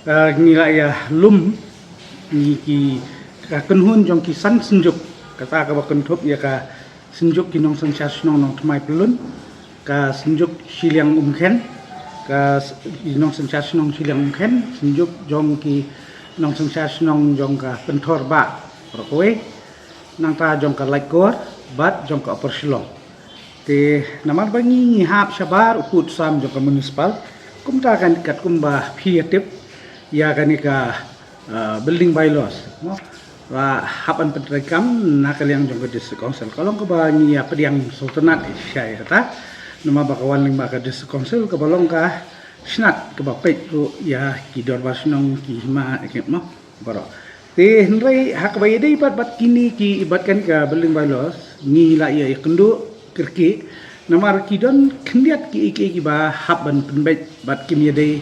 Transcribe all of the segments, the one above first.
ngila ya lum ni ki ka kenhun jong ki san senjuk kata ka bakun thop ya ka senjuk ki nong sancha snong nong thmai pelun ka senjuk siliang umkhen ka nong sancha snong siliang umkhen senjuk jong ki nong sancha snong jong ka penthor ba rokoe nang ta jong ka laikor bat jong ka persilong te namar bangi hap sabar ukut sam jong ka municipal kumta kan kat kumba piatip ya kanika building bylaws no wa hapan pentrekam nakaliang jong district council kalong ka ba ni pediang sultanat syai kata nama bakawan ling baka district council ka balong ka snat ka ba pek ro ya ki dorbar snong ki hima ekep no baro te hnrei hak ba yedei bat kini ki ibatkan ka building bylaws ni la ya kendu kirki namar ki don kendiat ki ki ba haban penbet bat kim yedei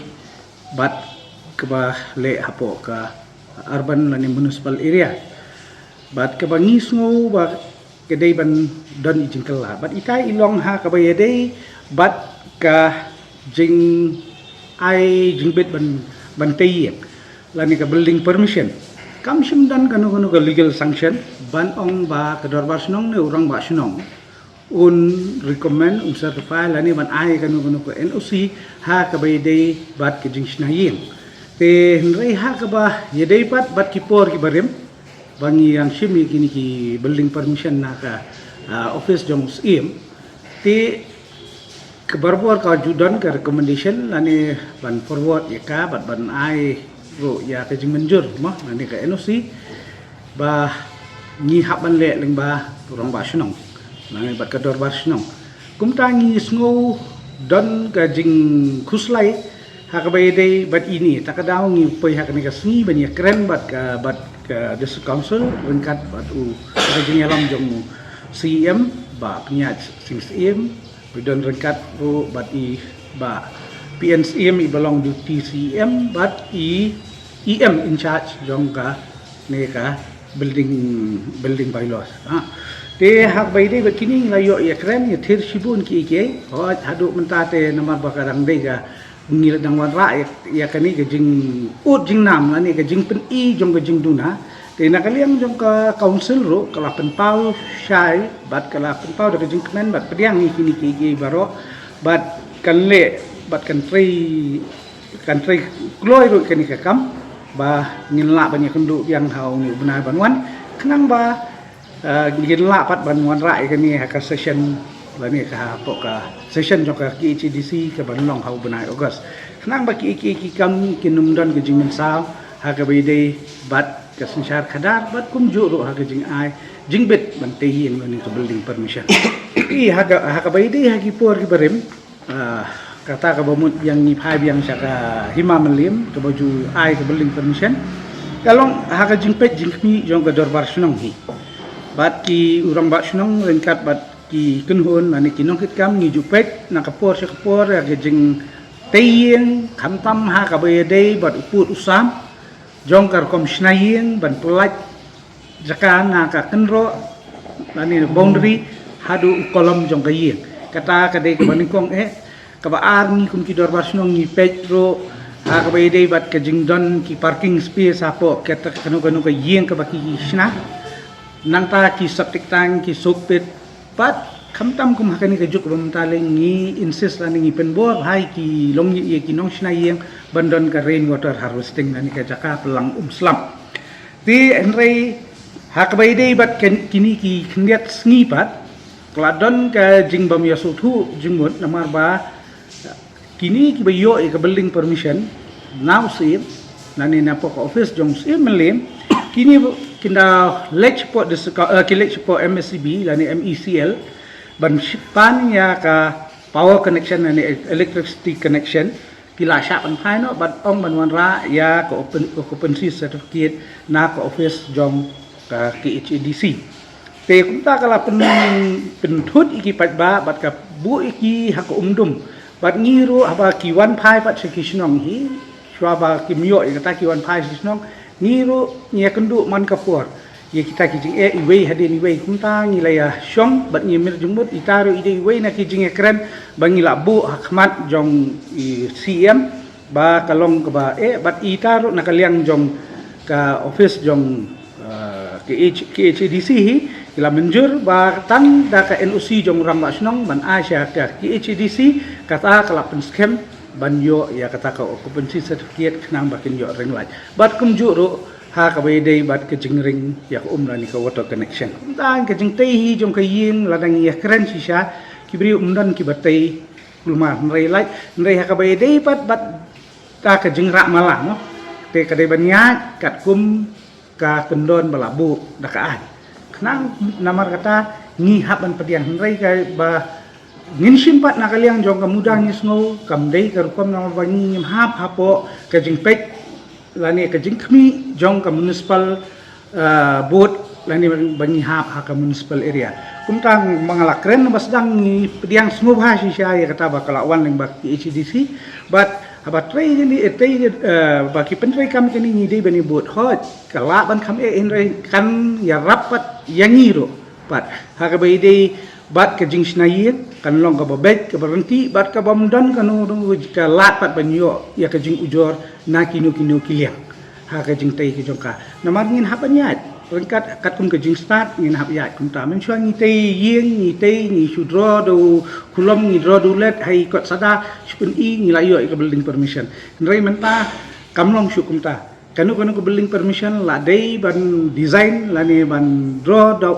bat keba le hapo ka urban lani municipal area bat keba ngisngo ba kedai ban don ijingkala bat itai ilong ha keba yedei bat ka jing ai jingbet ban tayek lani ka building permission kam sim dan kanu ka legal sanction ban ong ba ka dorbar snong ne urang ba snong un recommend certify lani ban ai kanu ka NOC ha keba yedei bat ka jing snayin te hnrei ha ka ba yedei bat kipor ki barem bangi yang shimi kini ki building permission na ka office jong sim te ke barbor ka judan ka recommendation lani ban forward ya ka ban ai ro ya ka jing menjur mah lani ka NOC ba ni hab ban le leng ba turang ba snong lani bat ka dor ba snong kumta ngi sngo don ka jing khuslai hakabai dei bat ini takadaw ngi pay hakani ka sni bani kren bat ka district council rengkat bat u ka jingalam jong CM ba pnyat sing CM bidon rengkat ro bat i ba PNCM i belong to TCM bat i EM in charge jong ka ne ka building bylaws te hakabai dei bat kini layo ya kren ya thir sibun ki ke ho hadu mentate namar bakarang dei ka ngil dang wan ra ya kani ke jing ut jing nam ani ke jing pen i jong ke jing duna te nakaliang jong ka council ro kala pen pau syai bat kala pen pau ke jing kenen bat pediang ni kini ki baro bat kan le bat kan trei kloi ro kani ka kam ba ngin la ban ya kendu yang hau ni benai banwan kenang ba ngin la pat banwan ra kani ha ka session lani ka poka session jong ka KHDC ka banlong hau benai August kenang ba ki kam kinumdan ke jing sao ha ka bidei bat ka sanchar khadar bat kum juro ha ka jing ai jingbet ban tehin lani ka building permission i ha ka bidei ha ki por ki barem kata ka bamut yang ni phai yang saka hima melim ka baju ai ka building permission kalong ha ka jingpet jingmi jong ka dorbar sunong hi bat ki urang ba sunong rengkat bat ki kenhun ani kinong kit kam ngi jupet na kapor sa kapor ya jing tayeng kamtam ha ka bayedei bat uput usam jong kar kom snayeng ban pelat jakan na ka kenro ani boundary hadu kolom jong kayeng kata ka dei ka baningkong ka baar ni kum ki dorbar snong ni petro ha ka bayedei bat ka jing don ki parking space apo kata kanu ka yeng ka baki sna nang ta ki septic tank ki sopet pat kamtam kum hakani ka juk bamtaling ngi insist lani ngi penbor hai ki longi ye ki nong shna yeng bandon ka rain water harvesting lani ka jaka pelang slam ti enrei hakbai dei bat kini ki khndiat sngi pat kladon ka jing bam yasuthu jingmut namar ba kini ki bayo e ka building permission now sim lani na pok office jong sim melim kini kinda lech support kilech support MSCB lani MECL ban pan ya ka power connection and electricity connection kila sya pan phai no bat ong ban wan ra ya ko occupancy certificate na ko office jong ka KHDC te kumta kala pen thut iki pat ba bat ka bu iki ha ko umdum bat ngiro aba ki wan phai pat sekisnong hi shwa ba kimyo ikata ki wan phai sekisnong ngiro nya kendu man kapur ye kita kijing iwei hadin iwei kumta ngilaya syong bat ngimir jumut itaru ide iwei na kijing ekran bangila bu hakmat jong CM ba kalong ka ba bat itaro nakaliang jong ka office jong KHDC hi ila menjur ba tang da ka NOC jong ram nasional ban Asia ka KHDC kata kalapan scam ban yo ya kata ka occupancy certificate knang bakin yo ring lai bat kumjuro ha ka bay day bat ka jingring ya la ni ka water connection dan ka jing tei hi jong ka yin ladang ya keren sisha kibri umdan ki batai kulma nrai lai nrai ha ka bay day bat ta ka jing ra mala no te ka day banya kat kum ka kendon balabu da ka ai knang namar kata ni haban pedian nrai ka ba ngin simpat nakaliang jong kamudah ni snow kamdei karukom na bangi ngim hap hapo kajing pek lani kajing kmi jong ka municipal board lani bangi hap ha ka municipal area kumtang mangalakren basdang ni pediang snow ha si sia ya kata bakalawan ning bak HDC but abat trai ni trai baki pentrai kam kini ni dei bani board hot kala ban kam enrai kan ya rapat yangiro pat ha ka bai dei bat ka jing snayet kan long ka babet ka berhenti bat ka bamdan kan ka lapat banyo ya ka jing ujor na kinu kiliang ha ka jing tai ki jongka namar ngin hapanyat rengkat kat kun ka jing start ngin hap yat kun ta men chuang ni tai yeng ni tai ni sudro do kulom ni dro do let hai kot sada spun I ni layo ka building permission nrai menta kamlong syu kum ta kanu ka building permission la dei ban design la ni ban draw da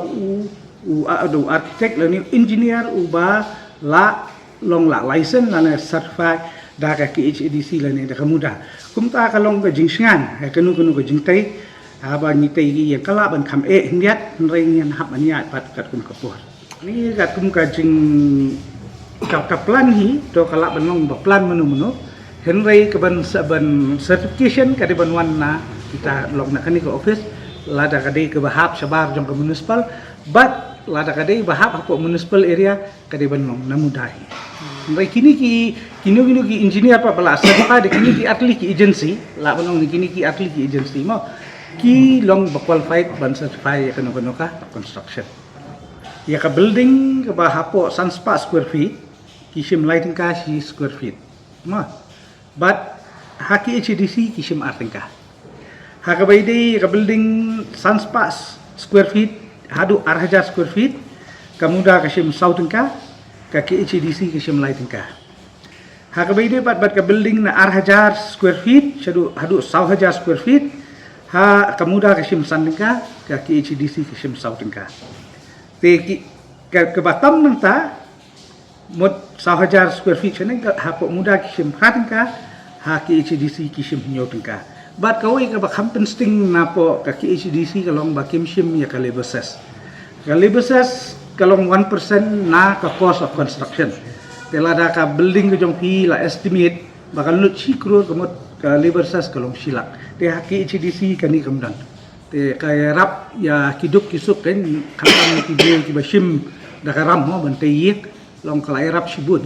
do architect la ni engineer ba la long la license la ni certified da ka KHDC la ni da kamuda kum ta ka long ka jing sngan kanu ka jing tai aba ni tai gi yang kala ban kham hindiat nrai ngian hap anya pat kat kum ka por ni kat kum ka jing ka plan hi to kala ban long ba plan menu henrai ka ban certification ka di ban wan na kita long na kani ka office lada ka dei ka bahap sabar jong ka municipal but lada ka dei bahap hapo municipal area ka di ban long na mudahi nrai kini ki engineer pa bala sa de kini ki atli ki agency la ban long ni kini ki atli ki agency mo ki long ba qualified ban certified ya kanu ka construction ya ka building ka ba hapo sanspa square feet kisim lighting ka si square feet ma but haki HDC kisim arting ka haka baidi ka building sanspa square feet hadu 8,000 square feet kamuda kisim sauting ka HDC kisim lighting ka haka baidi bat ka building na 8,000 square feet hadu 1,000 square feet ha kamuda kisim sanding ka HDC kisim sauting ka te ke batam nang ta mod 1,000 square feet chane ha po muda kisim khating ka ha HDC kisim nyoting ka bat kawai ka ba kampen sting na po ka HDC kalong ba kimsim ya kalibeses kalong 1% na ka cost of construction telada ka building ko jong pi la estimate bakal lut sikro kamot ka libeses kalong silak te ha HDC kani kamdan te kaya rap ya kiduk kisuk kan kampan ki basim da karam mo ban te yek long kalai rap sibut